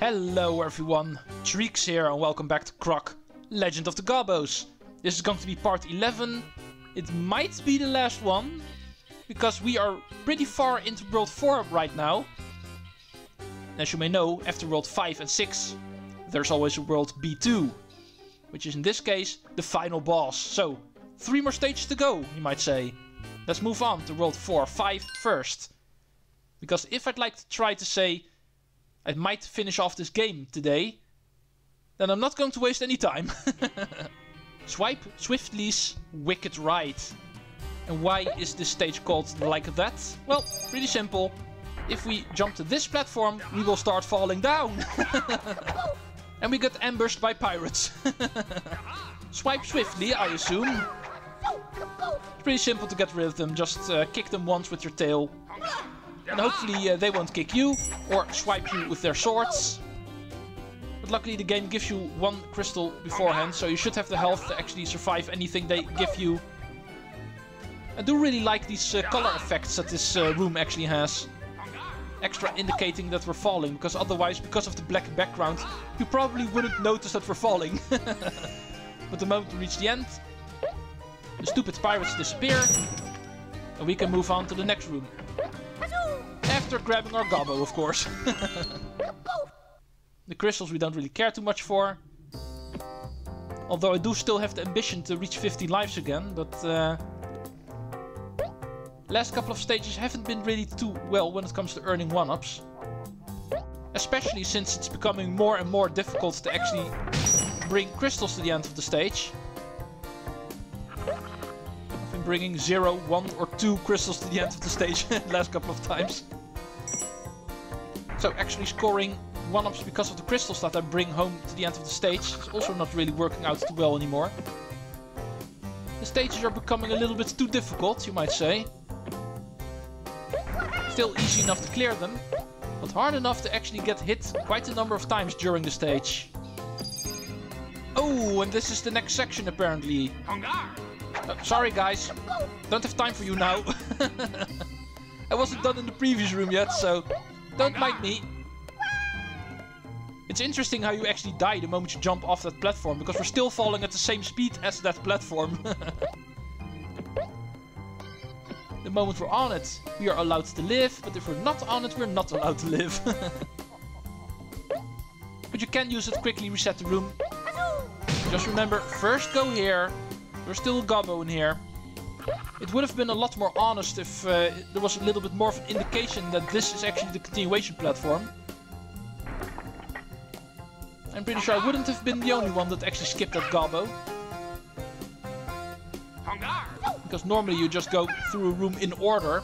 Hello everyone, Treecks here and welcome back to Croc, Legend of the Gobbos. This is going to be part 11. It might be the last one, because we are pretty far into World 4 right now. As you may know, after World 5 and 6, there's always a World B2, which is in this case the final boss. So, 3 more stages to go, you might say. Let's move on to World 4-5 first. Because if I'd like to try to say I might finish off this game today, then I'm not going to waste any time. Swipe Swiftly's Wicked Ride. And why is this stage called like that? Well, pretty simple. If we jump to this platform, we will start falling down. And we get ambushed by pirates. Swipe swiftly, I assume. It's pretty simple to get rid of them. Just kick them once with your tail. And hopefully they won't kick you, or swipe you with their swords. But luckily the game gives you 1 crystal beforehand, so you should have the health to actually survive anything they give you. I do really like these color effects that this room actually has. Extra indicating that we're falling, because otherwise, because of the black background, you probably wouldn't notice that we're falling. But the moment we reach the end, the stupid pirates disappear, and we can move on to the next room. After grabbing our Gobbo, of course. The crystals we don't really care too much for. Although I do still have the ambition to reach 50 lives again, but last couple of stages haven't been really too well when it comes to earning 1-ups. Especially since it's becoming more and more difficult to actually bring crystals to the end of the stage. I've been bringing 0, 1 or 2 crystals to the end of the stage the last couple of times. So actually scoring 1-ups because of the crystals that I bring home to the end of the stage is also not really working out too well anymore. The stages are becoming a little bit too difficult, you might say. Still easy enough to clear them, but hard enough to actually get hit quite a number of times during the stage. Oh, and this is the next section apparently. Sorry guys, don't have time for you now. I wasn't done in the previous room yet, so don't mind me. It's interesting how you actually die the moment you jump off that platform, because we're still falling at the same speed as that platform. The moment we're on it, we are allowed to live, but if we're not on it, we're not allowed to live. But you can use it to quickly reset the room. Just remember, first go here. There's still a Gobbo in here. It would have been a lot more honest if there was a little bit more of an indication that this is actually the continuation platform. I'm pretty sure I wouldn't have been the only one that actually skipped that Gobbo. Because normally you just go through a room in order,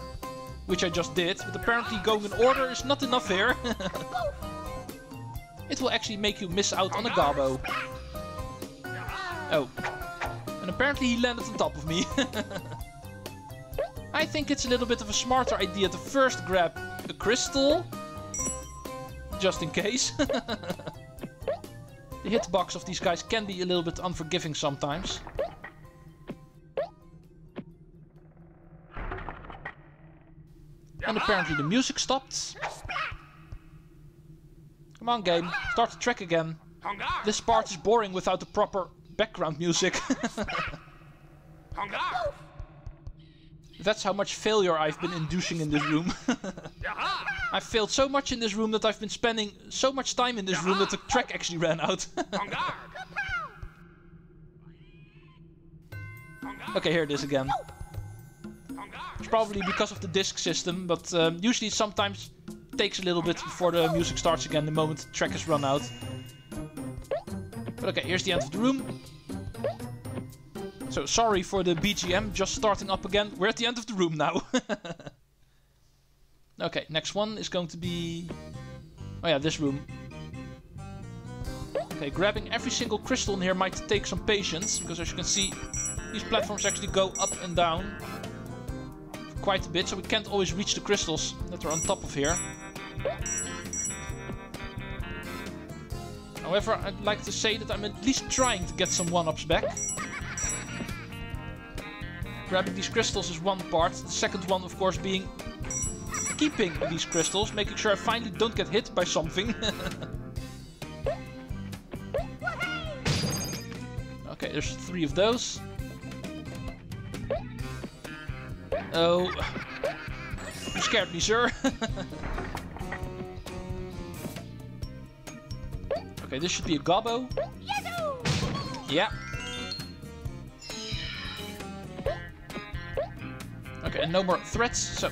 which I just did, but apparently going in order is not enough here. It will actually make you miss out on a Gobbo. Oh. And apparently he landed on top of me. I think it's a little bit of a smarter idea to first grab a crystal. Just in case. The hitbox of these guys can be a little bit unforgiving sometimes. And apparently the music stopped. Come on game, start the track again. This part is boring without the proper background music. That's how much failure I've been inducing in this room. I've failed so much in this room that I've been spending so much time in this room that the track actually ran out. Okay, here it is again. It's probably because of the disc system, but usually sometimes it takes a little bit before the music starts again the moment the track has run out. But okay, here's the end of the room. So sorry for the BGM just starting up again. We're at the end of the room now. Okay, next one is going to be... oh yeah, this room. Okay, grabbing every single crystal in here might take some patience, because as you can see, these platforms actually go up and down quite a bit, so we can't always reach the crystals that are on top of here. However, I'd like to say that I'm at least trying to get some 1-ups back. Grabbing these crystals is one part, the second one of course being keeping these crystals, making sure I finally don't get hit by something. Okay, there's 3 of those. Oh. You scared me, sir. Okay, this should be a gobbo. Yeah. Okay, and no more threats, so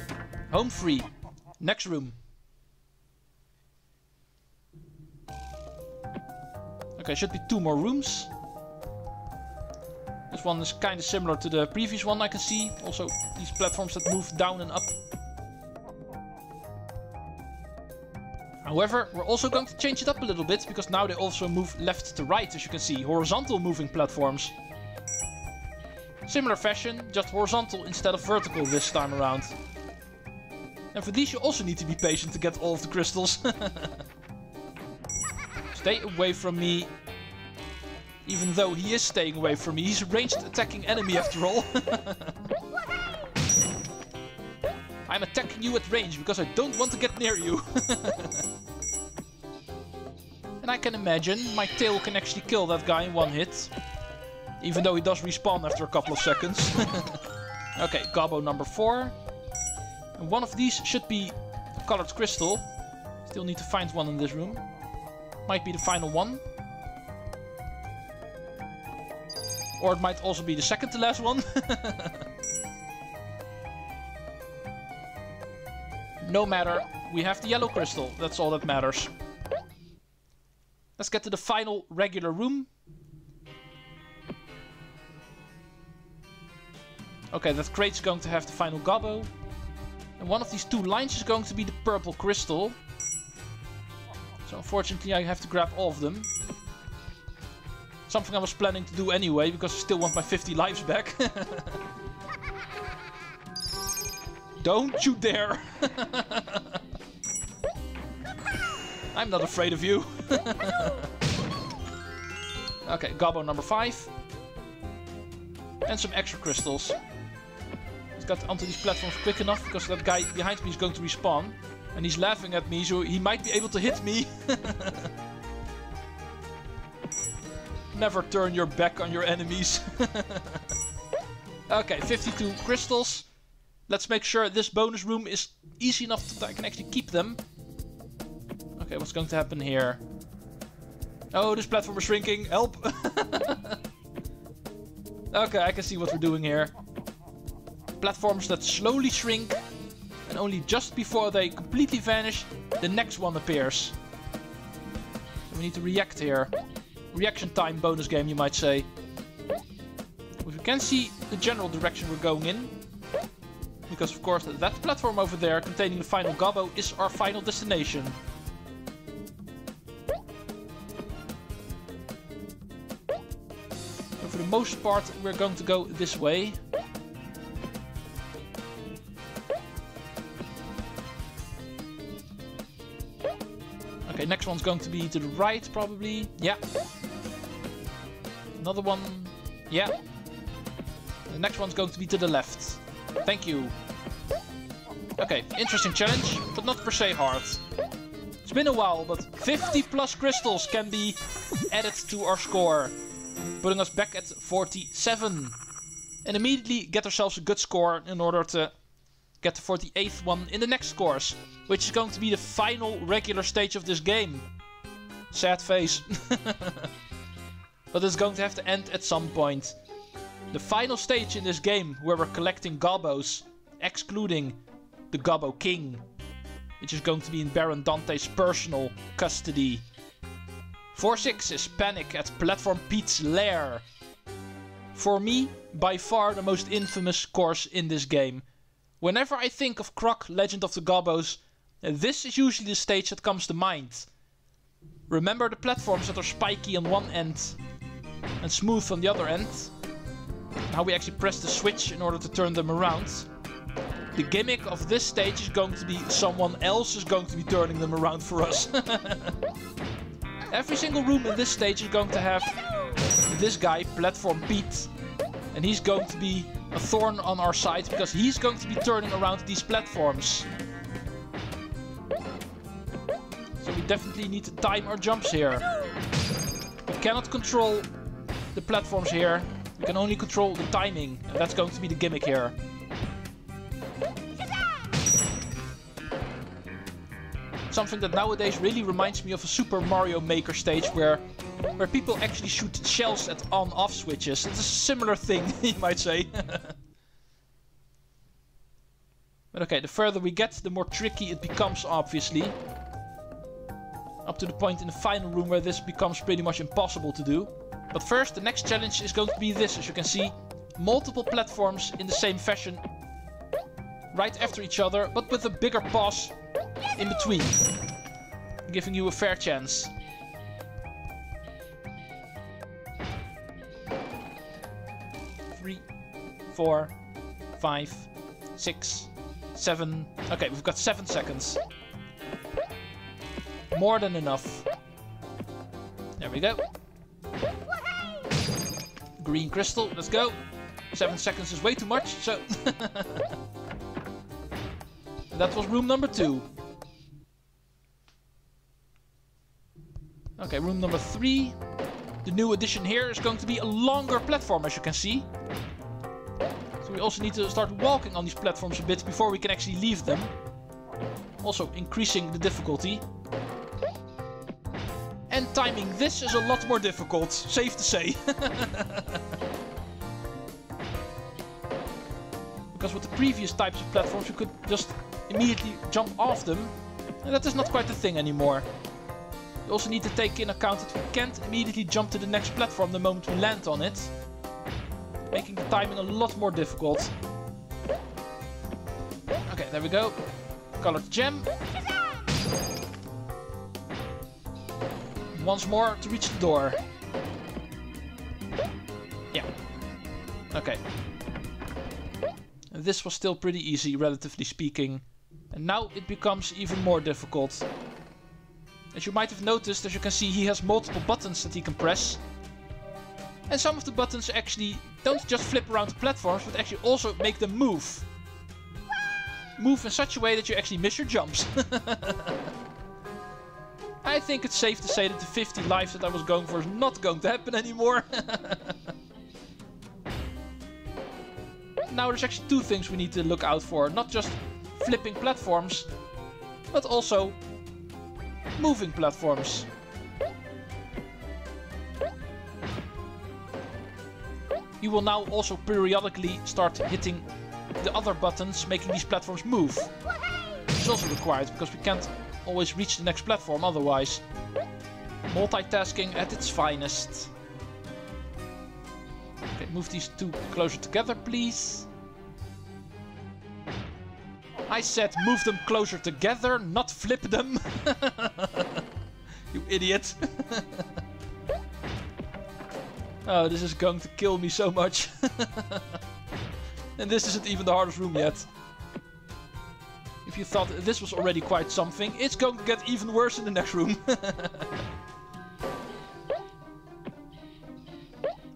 home free. Next room. Okay, should be 2 more rooms. This one is kind of similar to the previous one, I can see. Also, these platforms that move down and up. However, we're also going to change it up a little bit, because now they also move left to right, as you can see. Horizontal moving platforms. Similar fashion, just horizontal instead of vertical this time around. And for these you also need to be patient to get all of the crystals. Stay away from me. Even though he is staying away from me, he's a ranged attacking enemy after all. I'm attacking you at range because I don't want to get near you. And I can imagine my tail can actually kill that guy in 1 hit. Even though he does respawn after a couple of seconds. Okay, Gobbo number 4. And one of these should be a colored crystal. Still need to find one in this room. Might be the final one. Or it might also be the second to last one. No matter, we have the yellow crystal. That's all that matters. Let's get to the final regular room. Okay, that crate's going to have the final gobbo. And one of these 2 lines is going to be the purple crystal. So unfortunately I have to grab all of them. Something I was planning to do anyway, because I still want my 50 lives back. Don't you dare! I'm not afraid of you. Okay, gobbo number 5. And some extra crystals. Let's get onto these platforms quick enough, because that guy behind me is going to respawn. And he's laughing at me, so he might be able to hit me. Never turn your back on your enemies. Okay, 52 crystals. Let's make sure this bonus room is easy enough that I can actually keep them. Okay, what's going to happen here? Oh, this platform is shrinking. Help! Okay, I can see what we're doing here. Platforms that slowly shrink. And only just before they completely vanish, the next one appears. So we need to react here. Reaction time bonus game, you might say. But we can see the general direction we're going in. Because of course that platform over there containing the final gobbo is our final destination. So for the most part we're going to go this way. Okay, next one's going to be to the right, probably. Yeah. Another one. Yeah. The next one's going to be to the left. Thank you. Okay, interesting challenge, but not per se hard. It's been a while, but 50 plus crystals can be added to our score. Putting us back at 47. And immediately get ourselves a good score in order to get the 48th one in the next course, which is going to be the final regular stage of this game. Sad face. But it's going to have to end at some point. The final stage in this game, where we're collecting gobbos, excluding the Gobbo King, which is going to be in Baron Dante's personal custody. 4-6 is Panic at Platform Pete's Lair. For me, by far the most infamous course in this game. Whenever I think of Croc, Legend of the Gobbos, this is usually the stage that comes to mind. Remember the platforms that are spiky on one end and smooth on the other end? How we actually press the switch in order to turn them around. The gimmick of this stage is going to be someone else is going to be turning them around for us. Every single room in this stage is going to have this guy, Platform Pete. And he's going to be a thorn on our side because he's going to be turning around these platforms. So we definitely need to time our jumps here. We cannot control the platforms here. We can only control the timing, and that's going to be the gimmick here. Something that nowadays really reminds me of a Super Mario Maker stage where people actually shoot shells at on-off switches. It's a similar thing, you might say. But okay, the further we get, the more tricky it becomes, obviously. Up to the point in the final room where this becomes pretty much impossible to do. But first, the next challenge is going to be this, as you can see. Multiple platforms in the same fashion. Right after each other, but with a bigger pause in between. Giving you a fair chance. Three, 4, 5, 6, 7. Okay, we've got 7 seconds. More than enough. There we go. Green crystal, let's go. 7 seconds is way too much, so... That was room number 2. Okay, room number 3. The new addition here is going to be a longer platform, as you can see. So we also need to start walking on these platforms a bit before we can actually leave them. Also increasing the difficulty. And timing this is a lot more difficult, safe to say. Because with the previous types of platforms you could just immediately jump off them. And that is not quite the thing anymore. You also need to take in account that we can't immediately jump to the next platform the moment we land on it. Making the timing a lot more difficult. Okay, there we go. Colored gem. Once more to reach the door. Yeah. Okay. This was still pretty easy, relatively speaking. And now it becomes even more difficult. As you might have noticed, as you can see, he has multiple buttons that he can press. And some of the buttons actually don't just flip around the platforms, but actually also make them move. Move in such a way that you actually miss your jumps. I think it's safe to say that the 50 lives that I was going for is not going to happen anymore. Now there's actually 2 things we need to look out for. Not just flipping platforms, but also moving platforms. You will now also periodically start hitting the other buttons, making these platforms move. Which is also required, because we can't always reach the next platform otherwise. Multitasking at its finest. Okay, move these 2 closer together, please. I said move them closer together, not flip them. You idiot. Oh, this is going to kill me so much. And this isn't even the hardest room yet. If you thought this was already quite something, it's going to get even worse in the next room.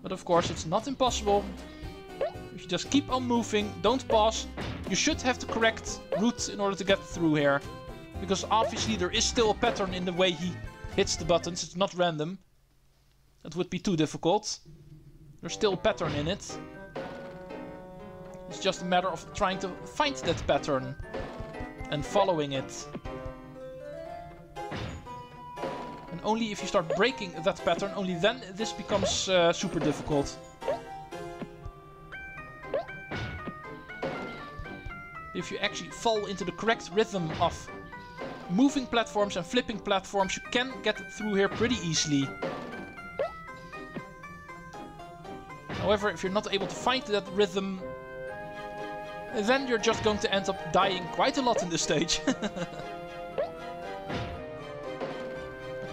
But of course, it's not impossible. If you just keep on moving, don't pause. You should have the correct route in order to get through here. Because obviously there is still a pattern in the way he hits the buttons. It's not random. That would be too difficult. There's still a pattern in it. It's just a matter of trying to find that pattern. And following it. And only if you start breaking that pattern, only then this becomes super difficult. If you actually fall into the correct rhythm of moving platforms and flipping platforms, you can get through here pretty easily. However, if you're not able to find that rhythm, then you're just going to end up dying quite a lot in this stage. Okay,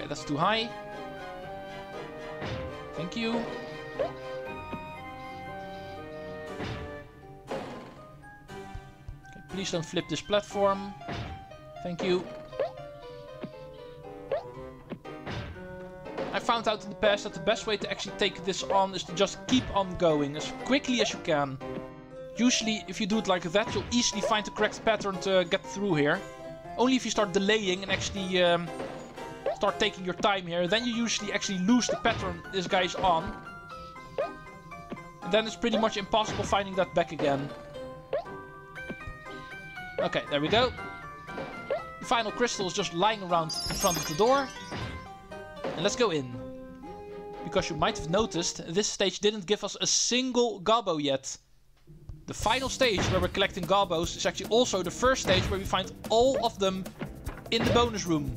that's too high. Thank you. Okay, please don't flip this platform. Thank you. I found out in the past that the best way to actually take this on is to just keep on going as quickly as you can. Usually, if you do it like that, you'll easily find the correct pattern to get through here. Only if you start delaying and actually start taking your time here, then you usually actually lose the pattern this guy's on. And then it's pretty much impossible finding that back again. Okay, there we go. The final crystal is just lying around in front of the door. And let's go in. Because you might have noticed, this stage didn't give us a single Gobbo yet. The final stage where we're collecting Gobbos is actually also the first stage where we find all of them in the bonus room.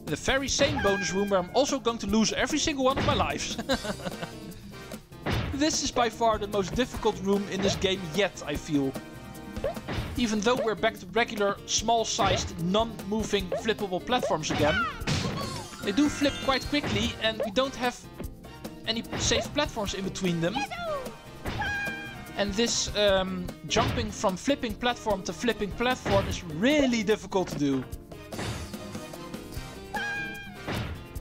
The very same bonus room where I'm also going to lose every single one of my lives. This is by far the most difficult room in this game yet, I feel. Even though we're back to regular, small-sized, non-moving, flippable platforms again. They do flip quite quickly and we don't have any safe platforms in between them. And this jumping from flipping platform to flipping platform is really difficult to do.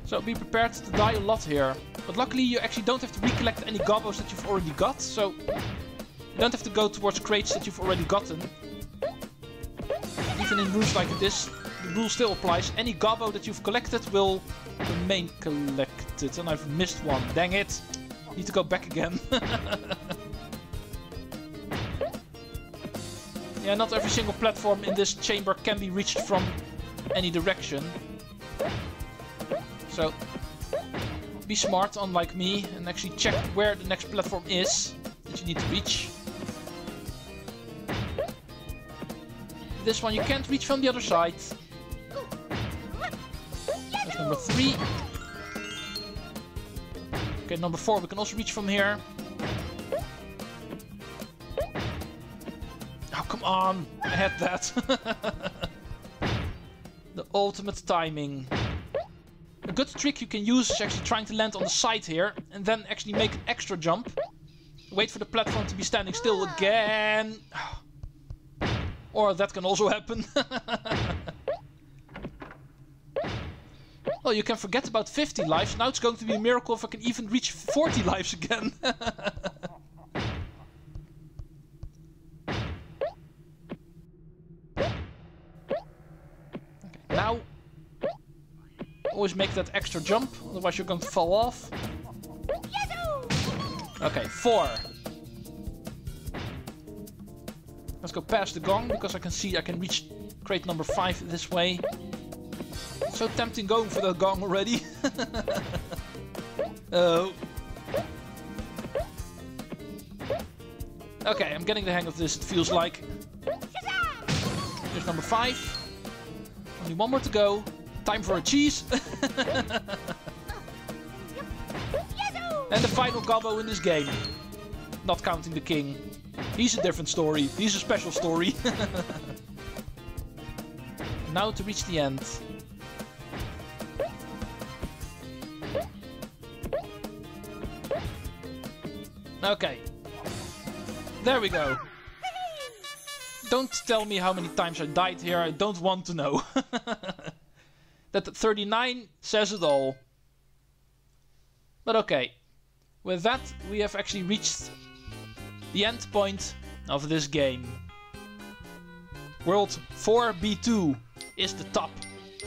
So be prepared to die a lot here. But luckily you actually don't have to recollect any Gobbos that you've already got. So you don't have to go towards crates that you've already gotten. Even in rooms like this, the rule still applies. Any Gobbo that you've collected will remain collected. And I've missed one. Dang it. Need to go back again. Yeah, not every single platform in this chamber can be reached from any direction. So be smart, unlike me, and actually check where the next platform is that you need to reach. This one you can't reach from the other side. That's number 3. Okay, number 4 we can also reach from here. Oh, come on! I had that. The ultimate timing. A good trick you can use is actually trying to land on the side here and then actually make an extra jump. Wait for the platform to be standing still again. Or that can also happen. Well, you can forget about 50 lives. Now it's going to be a miracle if I can even reach 40 lives again. Okay, now always make that extra jump, otherwise you're going to fall off. Okay, 4. Let's go past the gong, because I can see I can reach crate number 5 this way. So tempting going for the gong already. Oh. Okay, I'm getting the hang of this, it feels like. Here's number 5. Only one more to go. Time for a cheese. And the final Gobbo in this game. Not counting the king. He's a different story. He's a special story. Now to reach the end. Okay. There we go. Don't tell me how many times I died here. I don't want to know. That 39 says it all. But okay. With that, we have actually reached the end point of this game. World 4B2 is the top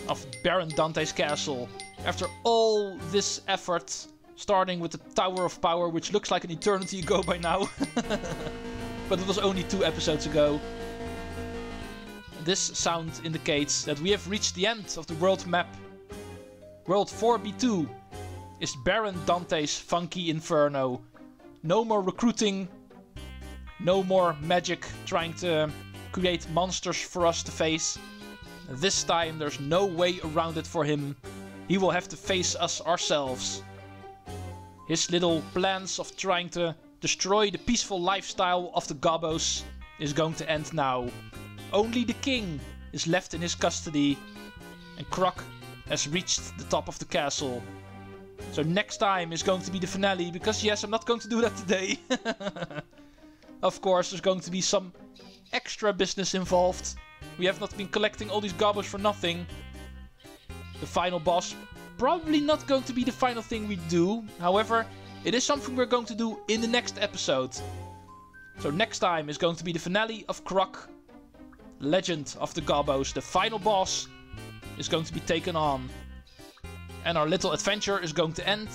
of Baron Dante's castle. After all this effort, starting with the Tower of Power, which looks like an eternity ago by now. But it was only 2 episodes ago. This sound indicates that we have reached the end of the world map. World 4B2 is Baron Dante's funky inferno. No more recruiting. No more magic trying to create monsters for us to face. This time there's no way around it for him. He will have to face us ourselves. His little plans of trying to destroy the peaceful lifestyle of the Gobbos is going to end now. Only the king is left in his custody, and Croc has reached the top of the castle. So next time is going to be the finale, because yes, I'm not going to do that today. Of course, there's going to be some extra business involved. We have not been collecting all these Gobbos for nothing. The final boss, probably not going to be the final thing we do. However, it is something we're going to do in the next episode. So next time is going to be the finale of Croc. Legend of the Gobbos. The final boss is going to be taken on. And our little adventure is going to end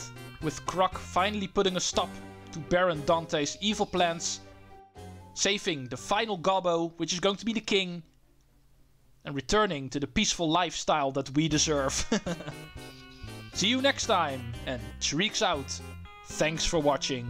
with Croc finally putting a stop to Baron Dante's evil plans, saving the final Gobbo, which is going to be the king, and returning to the peaceful lifestyle that we deserve. See you next time, and Treecks out. Thanks for watching.